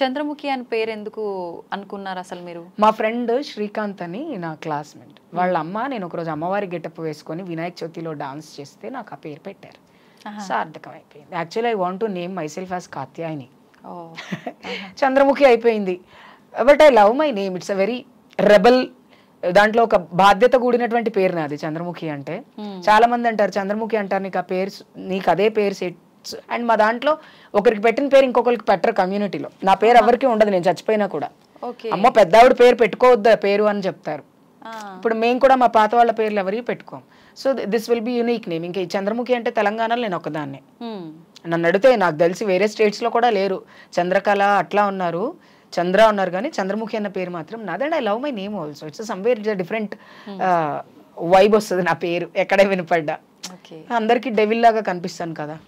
చంద్రముఖి అని పేరు ఎందుకు అనుకున్నారు అసలు మీరు? మా ఫ్రెండ్ శ్రీకాంత్ అని నా క్లాస్మేట్, వాళ్ళ అమ్మ నేను ఒకరోజు అమ్మవారి గెటప్ వేసుకొని వినాయక చవితిలో డాన్స్ చేస్తే నాకు ఆ పేరు పెట్టారు. సార్థకం అయిపోయింది. Actually I want to name myself as Katyayani. Chandramukhi అయిపోయింది. But I love my name. It's a very rebel, దాంట్లో ఒక బాధ్యత కూడినటువంటి పేరు నాది చంద్రముఖి అంటే. చాలా మంది అంటారు చంద్రముఖి అంటారు, నీకు ఆ పేరు, నీకు అదే పేరు సెట్. అండ్ మా దాంట్లో ఒకరికి పెట్టిన పేరు ఇంకొకరికి పెట్టరు కమ్యూనిటీలో. నా పేరు ఎవరికి ఉండదు, నేను చచ్చిపోయినా కూడా. అమ్మ పెద్దావిడ పేరు పెట్టుకోవద్దా పేరు అని చెప్తారు. ఇప్పుడు మేము కూడా మా పాత వాళ్ళ పేర్లు ఎవరికి పెట్టుకోం. So this will be unique name. ఇంకా ఈ చంద్రముఖి అంటే తెలంగాణలో నేను ఒకదాన్ని. నన్ను అడిగితే నాకు తెలిసి వేరే స్టేట్స్లో కూడా లేరు. చంద్రకళ అట్లా ఉన్నారు, చంద్ర ఉన్నారు, కానీ చంద్రముఖి అన్న పేరు మాత్రం నాది. And I love my name also. It's somewhere different vibe వస్తుంది నా పేరు ఎక్కడే వినపడ్డా. అందరికీ డెవిల్ లాగా కనిపిస్తాను కదా.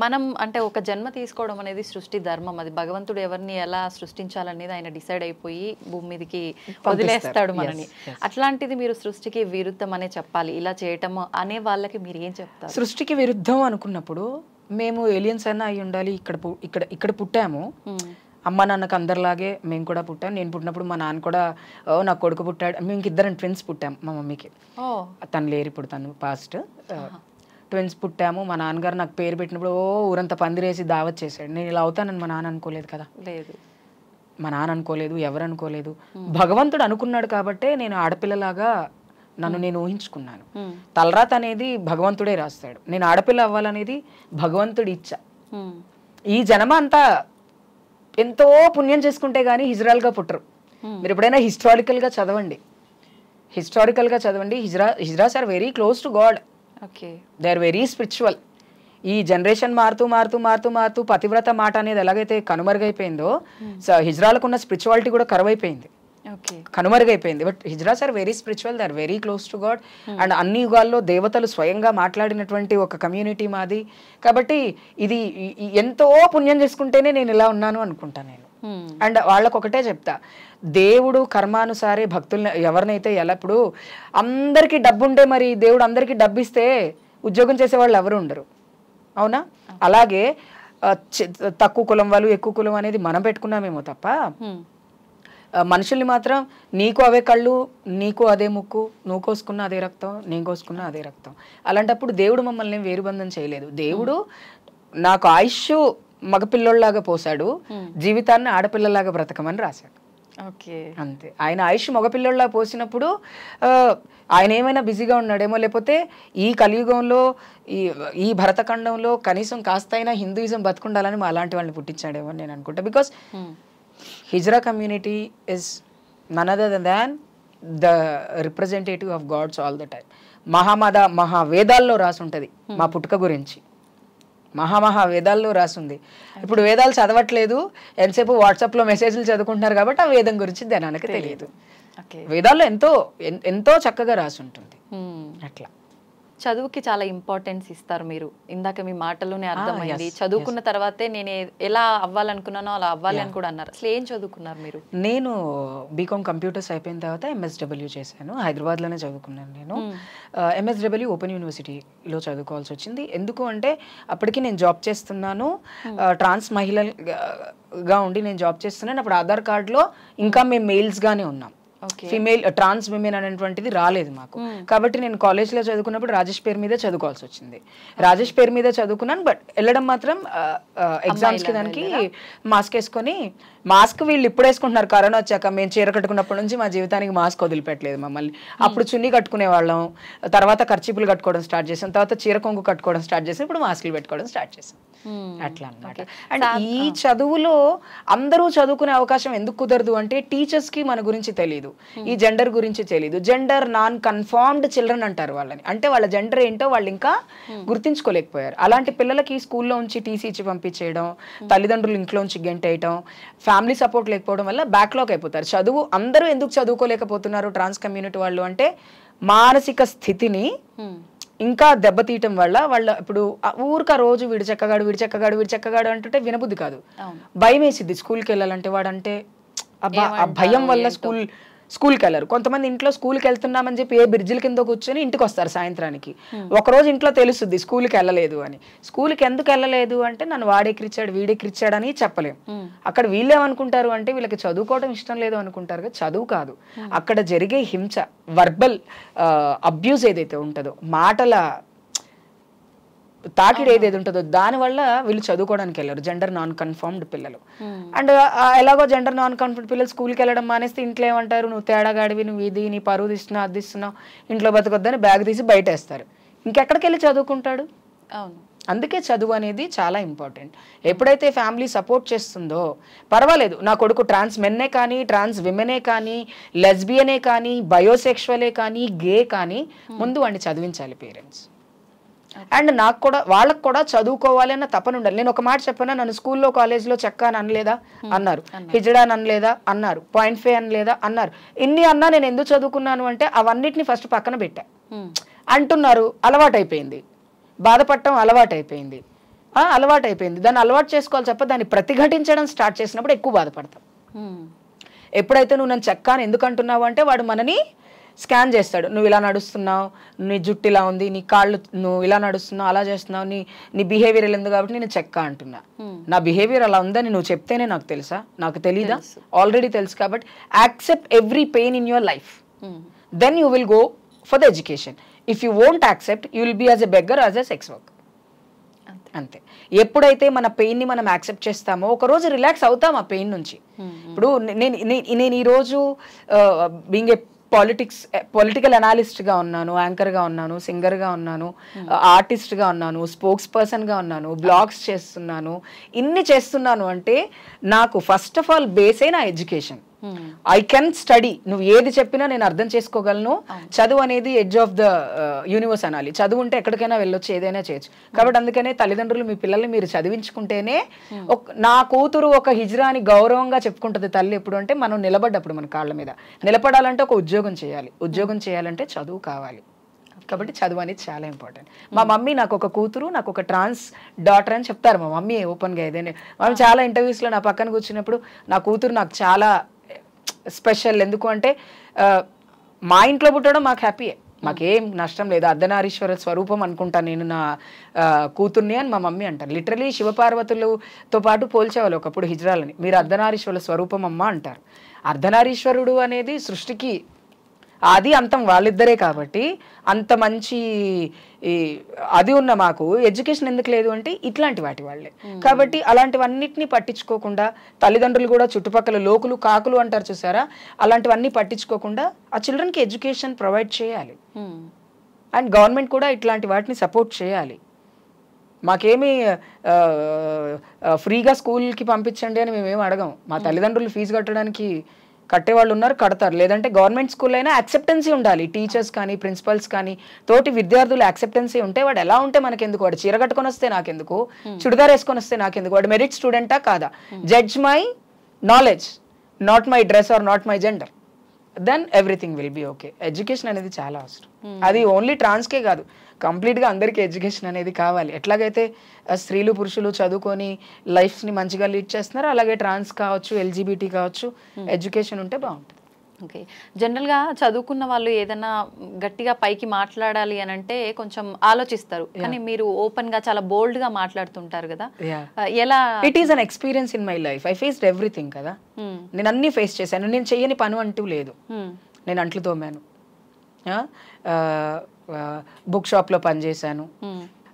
మనం అంటే ఒక జన్మ తీసుకోవడం అనేది సృష్టి ధర్మం. అది భగవంతుడు ఎవరిని ఎలా సృష్టించాలనేది ఆయన డిసైడ్ అయిపోయి భూమి మీదకి వదిలేస్తాడు మనని. అట్లాంటిది మీరు సృష్టికి విరుద్ధం అనే చెప్పాలి, ఇలా చేయటం అనే వాళ్ళకి మీరు ఏం చెప్తారు? సృష్టికి విరుద్ధం అనుకున్నప్పుడు మేము ఏలియన్స్ అన్నా అయి ఉండాలి. ఇక్కడ పుట్టాము, అమ్మ నాన్నకు అందరిలాగే మేము కూడా పుట్టాం. నేను పుట్టినప్పుడు మా నాన్న కూడా నా కొడుకు పుట్టాడు. మేము ఇద్దరం ట్విన్స్ పుట్టాం మా మమ్మీకి. తను లేరు ఇప్పుడు, తను పాస్ట్. ట్విన్స్ పుట్టాము. మా నాన్నగారు నాకు పేరు పెట్టినప్పుడు ఊరంతా పందిరేసి దావత్ చేశాడు. నేను ఇలా అవుతానని మా నాన్న అనుకోలేదు కదా. లేదు, మా నాన్న అనుకోలేదు, ఎవరు అనుకోలేదు. భగవంతుడు అనుకున్నాడు కాబట్టే నేను ఆడపిల్లలాగా నన్ను నేను ఊహించుకున్నాను. తలరాత అనేది భగవంతుడే రాస్తాడు. నేను ఆడపిల్ల అవ్వాలనేది భగవంతుడి ఇచ్చ. ఈ జన్మ అంతా ఎంతో పుణ్యం చేసుకుంటే గానీ హిజ్రాల్గా పుట్టరు. మీరు ఎప్పుడైనా హిస్టారికల్గా చదవండి. Hijras are very close to God. They are very spiritual. ఈ జనరేషన్ మారుతూ పతివ్రత మాట అనేది ఎలాగైతే కనుమరుగైపోయిందో, హిజ్రాలకు ఉన్న స్పిరిచువాలిటీ కూడా కరువైపోయింది, కనుమరుగైపోయింది. But hijras are very spiritual, they are very close to god. And అన్ని యుగాల్లో దేవతలు స్వయంగా మాట్లాడినటువంటి ఒక కమ్యూనిటీ మాది. కాబట్టి ఇది ఎంతో పుణ్యం చేసుకుంటేనే నేను ఇలా ఉన్నాను అనుకుంటాను నేను. అండ్ వాళ్ళకు ఒకటే చెప్తా, దేవుడు కర్మానుసారే భక్తుల్ని ఎవరినైతే ఎల్లప్పుడు అందరికీ డబ్బు ఉంటే మరి దేవుడు అందరికీ డబ్బు ఇస్తే ఉద్యోగం చేసే వాళ్ళు ఎవరు ఉండరు, అవునా? అలాగే తక్కువ కులం వాళ్ళు ఎక్కువ కులం అనేది మనం పెట్టుకున్నామేమో తప్ప మనుషుల్ని మాత్రం నీకు అవే కళ్ళు, నీకు అదే ముక్కు, నువ్వు కోసుకున్న అదే రక్తం, నేను కోసుకున్న అదే రక్తం. అలాంటప్పుడు దేవుడు మమ్మల్ని వేరుబంధం చేయలేదు. దేవుడు నాకు ఆయుష్ మగపిల్లోళ్ళలాగా పోసాడు, జీవితాన్ని ఆడపిల్లలాగా బ్రతకమని రాశాడు. అంతే. ఆయన ఆయుష్ మగపిల్లోళ్ళలా పోసినప్పుడు ఆయన ఏమైనా బిజీగా ఉన్నాడేమో, లేకపోతే ఈ కలియుగంలో ఈ భరతఖండంలో కనీసం కాస్త అయినా హిందూయిజం బతుకుండాలని మా అలాంటి వాళ్ళని పుట్టించాడేమో అని నేను అనుకుంటా. Because hijra community is none other than the representative of gods all the time. మహావేదాల్లో రాసి ఉంటుంది మా పుట్టుక గురించి. వేదాల్లో రాసింది. ఇప్పుడు వేదాలు చదవట్లేదు, ఎంతసేపు వాట్సాప్లో మెసేజ్లు చదువుకుంటున్నారు కాబట్టి ఆ వేదం గురించి జనానికి తెలియదు. వేదాల్లో ఎంతో చక్కగా రాసి ఉంటుంది. అట్లా చదువుకి చాలా ఇంపార్టెన్స్ ఇస్తారు మీరు. ఇందాక మీ మాటలోనే అర్థమైంది. చదువుకున్న తర్వాతే నేను ఎలా అవ్వాలనుకున్నానో అలా అవ్వాలి అని కూడా అన్నారు. అసలు ఏం చదువుకున్నారు మీరు? నేను బీకామ్ కంప్యూటర్స్ అయిపోయిన తర్వాత ఎంఎస్డబ్ల్యూ చేశాను. హైదరాబాద్లోనే చదువుకున్నాను నేను. ఎంఎస్డబ్ల్యూ ఓపెన్ యూనివర్సిటీలో చదువుకోవాల్సి వచ్చింది. ఎందుకు అంటే అప్పటికి నేను జాబ్ చేస్తున్నాను, ట్రాన్స్ మహిళగా ఉండి నేను జాబ్ చేస్తున్నాను. అప్పుడు ఆధార్ కార్డులో ఇంకా మేము మెయిల్స్గానే ఉన్నాం. ఫీమేల్ ట్రాన్స్ విమెన్ అనేటువంటిది రాలేదు మాకు. కాబట్టి నేను కాలేజ్లో చదువుకున్నప్పుడు రాజేష్ పేరు మీద చదువుకోవాల్సి వచ్చింది. రాజేష్ పేరు మీద చదువుకున్నాను. బట్ వెళ్ళడం మాత్రం ఎగ్జామ్స్కి దానికి మాస్క్ వేసుకొని, మాస్క్ వీళ్ళు ఇప్పుడు వేసుకుంటున్నారు కరోనా వచ్చాక. మేము చీర కట్టుకున్నప్పటి నుంచి మా జీవితానికి మాస్క్ వదిలిపెట్టలేదు మమ్మల్ని. అప్పుడు చున్నీ కట్టుకునే వాళ్ళం, తర్వాత కర్చీపులు కట్టుకోవడం స్టార్ట్ చేసాం, తర్వాత చీర కొంగు కట్టుకోవడం స్టార్ట్ చేసాం, ఇప్పుడు మాస్కులు పెట్టుకోవడం స్టార్ట్ చేసాం. అట్లా అన్నమాట. అండ్ ఈ చదువులో అందరూ చదువుకునే అవకాశం ఎందుకు కుదరదు అంటే టీచర్స్కి మన గురించి తెలియదు, ఈ జెండర్ గురించి తెలియదు. జెండర్ నాన్ కన్ఫర్మ్డ్ చిల్డ్రన్ అంటారు వాళ్ళని. అంటే వాళ్ళ జెండర్ ఏంటో వాళ్ళు ఇంకా గుర్తించుకోలేకపోయారు. అలాంటి పిల్లలకి స్కూల్లో ఉంచి టీసీ ఇచ్చి పంపించేయడం, తల్లిదండ్రులు ఇంట్లోంచి గెంటేయడం, ఫ్యామిలీ సపోర్ట్ లేకపోవడం వల్ల బ్యాక్లాగ్ అయిపోతారు. చదువు అందరూ ఎందుకు చదువుకోలేకపోతున్నారు ట్రాన్స్ కమ్యూనిటీ వాళ్ళు అంటే మానసిక స్థితిని ఇంకా దెబ్బతీయటం వల్ల. వాళ్ళ ఇప్పుడు ఊరిక రోజు వీడు చెక్కగాడు అంటుంటే వినబుద్ధి కాదు, భయం వేసిద్ది. స్కూల్కి వెళ్ళాలంటే వాడంటే ఆ భయం వల్ల స్కూల్ స్కూల్కి వెళ్ళరు. కొంతమంది ఇంట్లో స్కూల్కి వెళ్తున్నామని చెప్పి ఏ బ్రిడ్జిల కింద కూర్చొని ఇంటికి వస్తారు సాయంత్రానికి. ఒకరోజు ఇంట్లో తెలుస్తుంది స్కూల్కి వెళ్ళలేదు అని. స్కూల్కి ఎందుకు వెళ్ళలేదు అంటే నన్ను వాడెక్కిరిచ్చాడు వీడెక్కిరిచ్చాడు అని చెప్పలేము. అక్కడ వీళ్ళేమనుకుంటారు అంటే వీళ్ళకి చదువుకోవడం ఇష్టం లేదు అనుకుంటారు కదా, చదువు కాదు, అక్కడ జరిగే హింస, వర్బల్ అబ్యూస్ ఏదైతే ఉంటుందో, మాటల తాకిడి ఏదైతే ఉంటుందో దానివల్ల వీళ్ళు చదువుకోవడానికి వెళ్ళారు, జెండర్ నాన్ కన్ఫర్మ్డ్ పిల్లలు. అండ్ ఎలాగో జెండర్ నాన్ కన్ఫర్మ్డ్ పిల్లలు స్కూల్కి వెళ్ళడం మానేస్తే ఇంట్లో ఏమంటారు, నువ్వు తేడాగాడివి, నువ్వు ఇది నీ పరువు తీస్తున్నావు అది ఇస్తున్నావు, ఇంట్లో బతకొద్దని బ్యాగ్ తీసి బయట వేస్తారు. ఇంకెక్కడికి వెళ్ళి చదువుకుంటాడు? అవును. అందుకే చదువు అనేది చాలా ఇంపార్టెంట్. ఎప్పుడైతే ఫ్యామిలీ సపోర్ట్ చేస్తుందో పర్వాలేదు, నా కొడుకు ట్రాన్స్ మెన్నే కానీ, ట్రాన్స్ విమెనే కానీ, లెస్బియనే కానీ, బయోసెక్షువలే కానీ, గే కానీ, ముందు వాడిని చదివించాలి పేరెంట్స్. అండ్ నాకు కూడా వాళ్ళకు కూడా చదువుకోవాలి అన్న తపన ఉండాలి. నేను ఒక మాట చెప్పాను, నన్ను స్కూల్లో కాలేజ్లో చెక్క అని అనలేదా అన్నారు, హిజడా అని అనలేదా అన్నారు, పాయింట్ ఫే అనలేదా అన్నారు. ఇన్ని అన్నా నేను ఎందుకు చదువుకున్నాను అంటే అవన్నిటిని ఫస్ట్ పక్కన పెట్టా అంటున్నారు. అలవాటైపోయింది, బాధపడటం అలవాటైపోయింది, అలవాటైపోయింది. దాన్ని అలవాటు చేసుకోవాలి తప్ప దాన్ని ప్రతిఘటించడం స్టార్ట్ చేసినప్పుడు ఎక్కువ బాధపడతాం. ఎప్పుడైతే నువ్వు నన్ను చెక్క అని ఎందుకు అంటున్నావు అంటే వాడు మనని స్కాన్ చేస్తాడు. నువ్వు ఇలా నడుస్తున్నావు, నీ జుట్టు ఇలా ఉంది, నీ కాళ్ళు నువ్వు ఇలా నడుస్తున్నావు, అలా చేస్తున్నావు, నీ బిహేవియర్ ఇలా ఉంది కాబట్టి నేను చెక్క అంటున్నా. నా బిహేవియర్ అలా ఉందని నువ్వు చెప్తేనే నాకు తెలుసా? నాకు తెలీదా? ఆల్రెడీ తెలుసు. కాబట్టి accept every pain in your life, then you will go for the education. If you won't accept you will be as a beggar, as a sex work. అంతే. ఎప్పుడైతే మన పెయిన్ ని మనం యాక్సెప్ట్ చేస్తామో ఒకరోజు రిలాక్స్ అవుతాం ఆ పెయిన్ నుంచి. ఇప్పుడు నేను ఈరోజు బీయింగ్ ఏ పొలిటికల్ అనాలిస్ట్గా ఉన్నాను, యాంకర్గా ఉన్నాను, సింగర్గా ఉన్నాను, ఆర్టిస్ట్గా ఉన్నాను, స్పోక్స్ పర్సన్గా ఉన్నాను, బ్లాగ్స్ చేస్తున్నాను, ఇన్ని చేస్తున్నాను అంటే నాకు ఫస్ట్ ఆఫ్ ఆల్ బేసే నా ఎడ్యుకేషన్. I can study. నువ్వు ఏది చెప్పినా నేను అర్థం చేసుకోగలను. చదువు అనేది ఎడ్జ్ ఆఫ్ ద యూనివర్స్ అనాలి. చదువు ఉంటే ఎక్కడికైనా వెళ్ళొచ్చు, ఏదైనా చేయొచ్చు. కాబట్టి అందుకనే తల్లిదండ్రులు మీ పిల్లల్ని మీరు చదివించుకుంటేనే, నా కూతురు ఒక హిజ్రా అని గౌరవంగా చెప్పుకుంటుంది తల్లి ఎప్పుడు అంటే మనం నిలబడ్డప్పుడు, మన కాళ్ళ మీద నిలబడాలంటే ఒక ఉద్యోగం చేయాలి, ఉద్యోగం చేయాలంటే చదువు కావాలి. కాబట్టి చదువు అనేది చాలా ఇంపార్టెంట్. మా మమ్మీ నాకు ఒక కూతురు, నాకు ఒక ట్రాన్స్ డాటర్ అని చెప్తారు మా మమ్మీ ఓపెన్గా. ఏదైనా మమ్మీ చాలా ఇంటర్వ్యూస్లో నా పక్కన కూర్చున్నప్పుడు నా కూతురు నాకు చాలా స్పెషల్. ఎందుకు అంటే మా ఇంట్లో పుట్టడం మాకు హ్యాపీయే, మాకేం నష్టం లేదు. అర్ధనారీశ్వర స్వరూపం అనుకుంటాను నేను నా కూతుర్ని అని మా మమ్మీ అంటారు. లిటరలీ శివపార్వతులతో పాటు పోల్చేవాళ్ళు ఒకప్పుడు హిజ్రాలని. మీరు అర్ధనారీశ్వర స్వరూపం అమ్మ అంటారు. అర్ధనారీశ్వరుడు అనేది సృష్టికి ఆది అంతం వాళ్ళిద్దరే. కాబట్టి అంత మంచి అది ఉన్న మాకు ఎడ్యుకేషన్ ఎందుకు లేదు అంటే ఇట్లాంటి వాటి వాళ్ళే. కాబట్టి అలాంటివన్నిటిని పట్టించుకోకుండా తల్లిదండ్రులు కూడా, చుట్టుపక్కల లోకులు కాకులు అంటారు చూసారా, అలాంటివన్నీ పట్టించుకోకుండా ఆ చిల్డ్రన్కి ఎడ్యుకేషన్ ప్రొవైడ్ చేయాలి. అండ్ గవర్నమెంట్ కూడా ఇట్లాంటి వాటిని సపోర్ట్ చేయాలి. మాకేమీ ఫ్రీగా స్కూల్కి పంపించండి అని మేమేమి అడగం. మా తల్లిదండ్రులు ఫీజు కట్టడానికి కట్టేవాళ్ళు ఉన్నారు, కడతారు. లేదంటే గవర్నమెంట్ స్కూల్ అయినా యాక్సెప్టెన్సీ ఉండాలి. టీచర్స్ కానీ, ప్రిన్సిపల్స్ కానీ, తోటి విద్యార్థులు యాక్సెప్టెన్సీ ఉంటే వాడు ఎలా ఉంటే మనకెందుకు, వాడు చీర కట్టుకొని వస్తే నాకెందుకు, చుడిదార్ వేసుకొని వస్తే నాకెందుకు, వాడు మెరిట్ స్టూడెంటా కాదా, judge my knowledge, not my dress or not my gender, then everything will be okay. Education అనేది చాలా అవసరం. అది ఓన్లీ ట్రాన్స్కే కాదు, కంప్లీట్గా అందరికీ ఎడ్యుకేషన్ అనేది కావాలి. ఎట్లాగైతే స్త్రీలు పురుషులు చదువుకొని లైఫ్ని మంచిగా లీడ్ చేస్తున్నారు, అలాగే ట్రాన్స్ కావచ్చు, ఎల్జీబీటీ కావచ్చు, ఎడ్యుకేషన్ ఉంటే బాగుంటుంది. ఓకే. జనరల్గా చదువుకున్న వాళ్ళు ఏదైనా గట్టిగా పైకి మాట్లాడాలి అని అంటే కొంచెం ఆలోచిస్తారు, కానీ మీరు ఓపెన్గా చాలా బోల్డ్గా మాట్లాడుతుంటారు కదా, ఎలా? It is an experience in my life. I faced everything కదా, నేను అన్నీ ఫేస్ చేశాను. నేను చెయ్యని పని అంటూ లేదు. నేను అంట్లు తోమాను, బుక్ షాప్లో పనిచేశాను,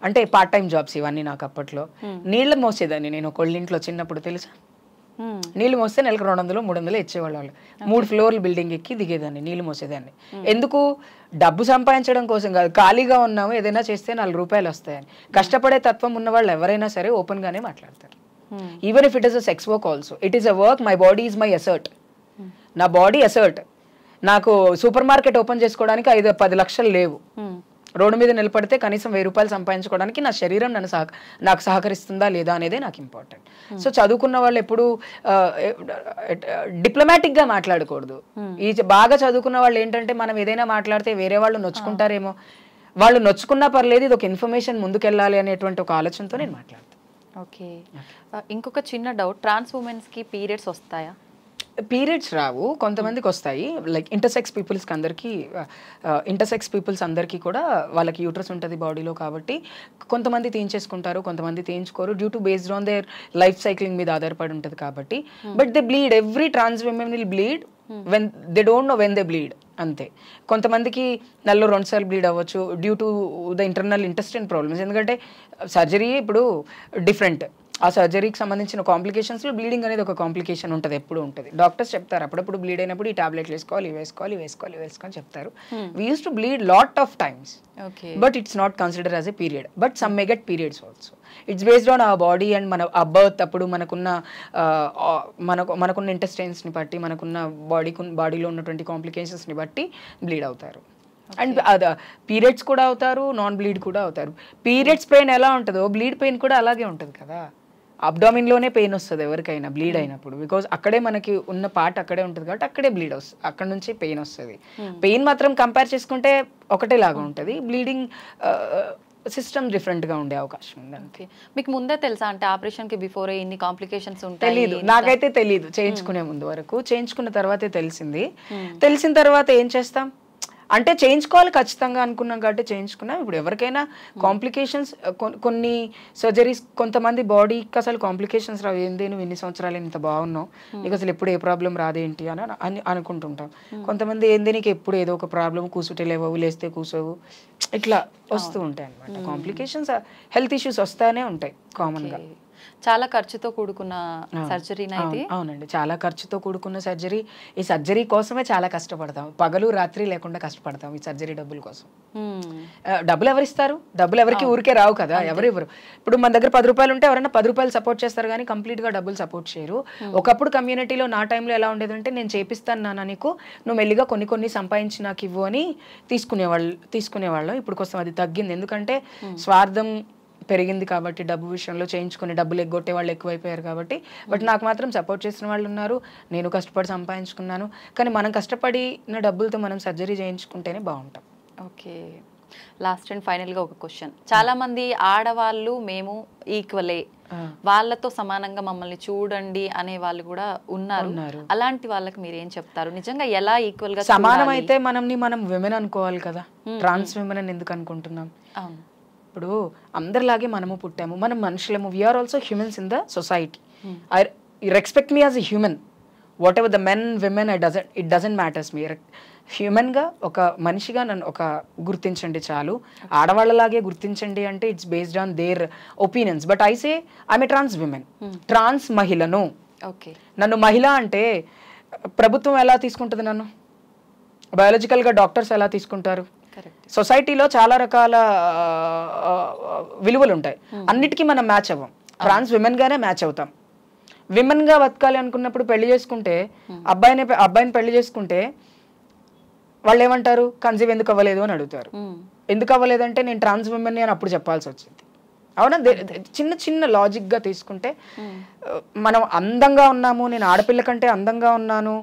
అంటే పార్ట్ టైం జాబ్స్ ఇవన్నీ. నాకు అప్పట్లో నీళ్ళు మోసేదాన్ని నేను ఒకళ్ళింట్లో చిన్నప్పుడు, తెలుసా? నీళ్ళు మోస్తే నెలకు 200-300 ఇచ్చేవాళ్ళు వాళ్ళు. 3 ఫ్లోర్లు బిల్డింగ్ ఎక్కి దిగేదాన్ని, నీళ్ళు మోసేదాన్ని. ఎందుకు? డబ్బు సంపాదించడం కోసం కాదు, ఖాళీగా ఉన్నాము ఏదైనా చేస్తే 4 రూపాయలు వస్తాయని. కష్టపడే తత్వం ఉన్న వాళ్ళు ఎవరైనా సరే ఓపెన్ గానే మాట్లాడతారు. Even if it is a sex work also, it is a work. My body is my asset. నా బాడీ అసర్ట్. నాకు సూపర్ మార్కెట్ ఓపెన్ చేసుకోవడానికి 5-10 లక్షలు లేవు. రోడ్డు మీద నిలబడితే కనీసం 1000 రూపాయలు సంపాదించుకోవడానికి నా శరీరం నాకు సహకరిస్తుందా లేదా అనేదే నాకు ఇంపార్టెంట్. సో చదువుకున్న వాళ్ళు ఎప్పుడు డిప్లొమాటిక్ గా మాట్లాడకూడదు. ఈ బాగా చదువుకున్న వాళ్ళు ఏంటంటే మనం ఏదైనా మాట్లాడితే వేరే వాళ్ళు నొచ్చుకుంటారేమో, వాళ్ళు నొచ్చుకున్నా పర్లేదు, ఇది ఒక ఇన్ఫర్మేషన్ ముందుకెళ్ళాలి అనేటువంటి ఒక ఆలోచనతో నేను మాట్లాడతాను. ఓకే. ఇంకొక చిన్న డౌట్, ట్రాన్స్ ఉమెన్స్ కి పీరియడ్స్ వస్తాయా? పీరియడ్స్ రావు, కొంతమందికి వస్తాయి. లైక్ ఇంటర్సెక్స్ పీపుల్స్ అందరికీ కూడా వాళ్ళకి యూట్రస్ ఉంటుంది బాడీలో, కాబట్టి కొంతమంది తీయించేసుకుంటారు, కొంతమంది తీయించుకోరు, due to based on their life cycling మీద ఆధారపడి ఉంటుంది కాబట్టి. But they bleed, every trans women will bleed when they don't know when they bleed, అంతే. కొంతమందికి నెలలో 2 సార్లు బ్లీడ్ అవ్వచ్చు due to the internal intestine problems. ఎందుకంటే సర్జరీ ఇప్పుడు డిఫరెంట్, ఆ సర్జరీకి సంబంధించిన కాంప్లికేషన్స్లో బ్లీడింగ్ అనేది ఒక కాంప్లికేషన్ ఉంటుంది, ఎప్పుడు ఉంటుంది. డాక్టర్స్ చెప్తారు అప్పుడప్పుడు బ్లీడ్ అయినప్పుడు ఈ టాబ్లెట్లు వేసుకోవాలి, వేసుకోవాలి చెప్తారు. We use to bleed lot of times, but it's not consider as a period. But some may get periods also. It's based on our body and మన బర్త్ అప్పుడు మనకున్న ఇంటెస్టైన్స్ని బట్టి, మనకున్న బాడీలో ఉన్నటువంటి కాంప్లికేషన్స్ని బట్టి బ్లీడ్ అవుతారు. అండ్ పీరియడ్స్ కూడా అవుతారు, నాన్ బ్లీడ్ కూడా అవుతారు. పీరియడ్స్ పెయిన్ ఎలా ఉంటుందో బ్లీడ్ పెయిన్ కూడా అలాగే ఉంటుంది కదా. అబ్డామిన్లోనే పెయిన్ వస్తుంది ఎవరికైనా బ్లీడ్ అయినప్పుడు, బికాజ్ అక్కడే మనకి ఉన్న పార్ట్ అక్కడే ఉంటుంది కాబట్టి అక్కడే బ్లీడ్ వస్తుంది, అక్కడ నుంచి పెయిన్ వస్తుంది. పెయిన్ మాత్రం కంపేర్ చేసుకుంటే ఒకటేలాగా ఉంటుంది, బ్లీడింగ్ సిస్టమ్ డిఫరెంట్గా ఉండే అవకాశం ఉంది. అంతే. మీకు ముందే తెలుసా అంటే ఆపరేషన్కి బిఫోర్ ఇన్ని కాంప్లికేషన్స్ ఉంటాయి? తెలీదు, నాకైతే తెలీదు చేయించుకునే ముందు వరకు. చేయించుకున్న తర్వాతే తెలిసింది. తెలిసిన తర్వాత ఏం చేస్తాం అంటే చేయించుకోవాలి ఖచ్చితంగా అనుకున్నాం కాబట్టి చేయించుకున్నాం. ఇప్పుడు ఎవరికైనా కాంప్లికేషన్స్, కొన్ని సర్జరీస్, కొంతమంది బాడీకి అసలు కాంప్లికేషన్స్ రావు, ఏంది నువ్వు ఇన్ని సంవత్సరాలు ఇంత బాగున్నావు, నీకు అసలు ఎప్పుడు ఏ ప్రాబ్లం రాదేంటి అని అనుకుంటుంటాం. కొంతమంది ఏంది నీకు ఎప్పుడు ఏదో ఒక ప్రాబ్లం, కూసుటే లేవవు, లేస్తే కూసోవు, ఇట్లా వస్తూ ఉంటాయి అనమాట. కాంప్లికేషన్స్, హెల్త్ ఇష్యూస్ వస్తానే ఉంటాయి కామన్గా. చాలా ఖర్చుతో కూడుకున్న సర్జరీ. అవునండి, చాలా ఖర్చుతో కూడుకున్న సర్జరీ. ఈ సర్జరీ కోసమే చాలా కష్టపడతాం, పగలు రాత్రి లేకుండా కష్టపడతాం ఈ సర్జరీ డబ్బుల కోసం. డబ్బులు ఎవరిస్తారు? డబ్బులు ఎవరికి ఊరికే రావు కదా, ఎవరు. ఇప్పుడు మన దగ్గర 10 రూపాయలు ఉంటే ఎవరైనా 10 రూపాయలు సపోర్ట్ చేస్తారు కానీ కంప్లీట్గా డబ్బులు సపోర్ట్ చేయరు. ఒకప్పుడు కమ్యూనిటీలో నా టైంలో ఎలా ఉండేదంటే, నేను చేపిస్తాను నాన్న నీకు, నువ్వు మెల్లిగా కొన్ని సంపాదించి నాకు ఇవ్వు అని తీసుకునేవాళ్ళం. ఇప్పుడు కోసం అది తగ్గింది, ఎందుకంటే స్వార్థం పెరిగింది కాబట్టి, డబ్బు విషయంలో చేయించుకుని డబ్బులు ఎగ్గొట్టే వాళ్ళు ఎక్కువైపోయారు కాబట్టి. బట్ నాకు మాత్రం సపోర్ట్ చేసిన వాళ్ళు ఉన్నారు, నేను కష్టపడి సంపాదించుకున్నాను. కానీ మనం కష్టపడిన డబ్బులతో మనం సర్జరీ చేయించుకుంటేనే బాగుంటాం. ఓకే. లాస్ట్ అండ్ ఫైనల్గా ఒక క్వశ్చన్. చాలా మంది ఆడవాళ్ళు మేము ఈక్వలే, వాళ్ళతో సమానంగా మమ్మల్ని చూడండి అనే వాళ్ళు కూడా ఉన్నారు. అలాంటి వాళ్ళకి మీరు ఏం చెప్తారు? నిజంగా ఎలా ఈక్వల్ గా సమానం అయితే మనం విమెన్ అనుకోవాలి కదా, ట్రాన్స్ విమెన్ అని ఎందుకు అనుకుంటున్నాం? ఇప్పుడు అందరిలాగే మనము పుట్టాము, మనం మనుషులము. We are also humans in the society. I respect me as a human, whatever the men women, it doesn't matters me. హ్యూమన్గా ఒక మనిషిగా నన్ను గుర్తించండి చాలు. ఆడవాళ్ళలాగే గుర్తించండి అంటే it's based on their opinions. But I say I'm a trans women, trans మహిళను. నన్ను మహిళ అంటే ప్రభుత్వం ఎలా తీసుకుంటుంది? నన్ను బయాలజికల్గా డాక్టర్స్ ఎలా తీసుకుంటారు? సొసైటీలో చాలా రకాల విలువలు ఉంటాయి, అన్నిటికీ మనం మ్యాచ్ అవ్వం. ట్రాన్స్ విమెన్ గానే మ్యాచ్ అవుతాం. విమెన్ గా బతకాలి అనుకున్నప్పుడు పెళ్లి చేసుకుంటే, అబ్బాయిని పెళ్లి చేసుకుంటే వాళ్ళు ఏమంటారు? కన్సీవ్ ఎందుకు అవ్వలేదు అని అడుగుతారు. ఎందుకు అవ్వలేదంటే నేను ట్రాన్స్ విమెన్ అని అప్పుడు చెప్పాల్సి వచ్చింది. అవునా? చిన్న లాజిక్గా తీసుకుంటే, మనం అందంగా ఉన్నాము, నేను ఆడపిల్ల కంటే అందంగా ఉన్నాను,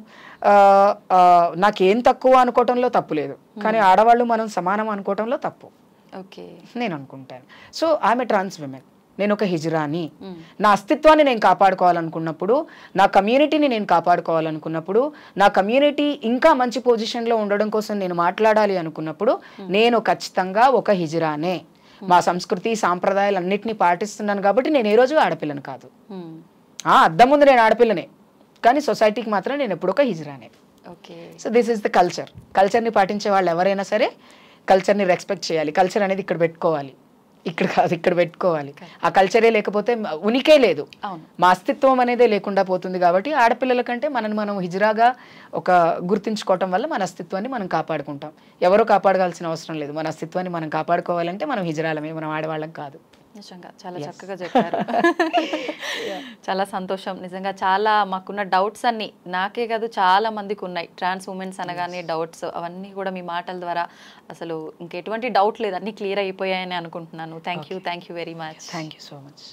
నాకేం తక్కువ అనుకోవటంలో తప్పు లేదు, కానీ ఆడవాళ్ళు మనం సమానం అనుకోవటంలో తప్పు నేను అనుకుంటాను. సో ఆమె ట్రాన్స్ విమెన్, నేను ఒక హిజ్రాని. నా అస్తిత్వాన్ని నేను కాపాడుకోవాలనుకున్నప్పుడు, నా కమ్యూనిటీని నేను కాపాడుకోవాలనుకున్నప్పుడు, నా కమ్యూనిటీ ఇంకా మంచి పొజిషన్లో ఉండడం కోసం నేను మాట్లాడాలి అనుకున్నప్పుడు, నేను ఖచ్చితంగా ఒక హిజ్రానే. మా సంస్కృతి సాంప్రదాయాలు అన్నిటినీ పాటిస్తున్నాను కాబట్టి నేను ఏ రోజు ఆడపిల్లని కాదు. అద్దం ముందు నేను ఆడపిల్లనే, కానీ సొసైటీకి మాత్రం నేను ఎప్పుడు ఒక హిజ్రానే. So this is the culture. కల్చర్ని పాటించే వాళ్ళు ఎవరైనా సరే కల్చర్ని రెస్పెక్ట్ చేయాలి. కల్చర్ అనేది ఇక్కడ పెట్టుకోవాలి, ఇక్కడ కాదు, ఇక్కడ పెట్టుకోవాలి. ఆ కల్చరే లేకపోతే ఉనికే లేదు, మా అస్తిత్వం అనేదే లేకుండా పోతుంది. కాబట్టి ఆడపిల్లల కంటే మనం హిజ్రాగా ఒక గుర్తించుకోవటం వల్ల మన అస్తిత్వాన్ని మనం కాపాడుకుంటాం. ఎవరో కాపాడగాల్సిన అవసరం లేదు. మన అస్తిత్వాన్ని మనం కాపాడుకోవాలంటే మనం హిజ్రాలమే, మనం ఆడవాళ్ళం కాదు. నిజంగా చాలా చక్కగా చెప్పారు. చాలా సంతోషం. నిజంగా చాలా మాకున్న డౌట్స్ అన్ని, నాకే కాదు చాలా మందికి ఉన్నాయి. ట్రాన్స్ ఉమెన్స్ అనగానే డౌట్స్, అవన్నీ కూడా మీ మాటల ద్వారా అసలు ఇంకెటువంటి డౌట్ లేదు, అన్ని క్లియర్ అయిపోయాయని అనుకుంటున్నాను. Thank you very much. Thank you so much.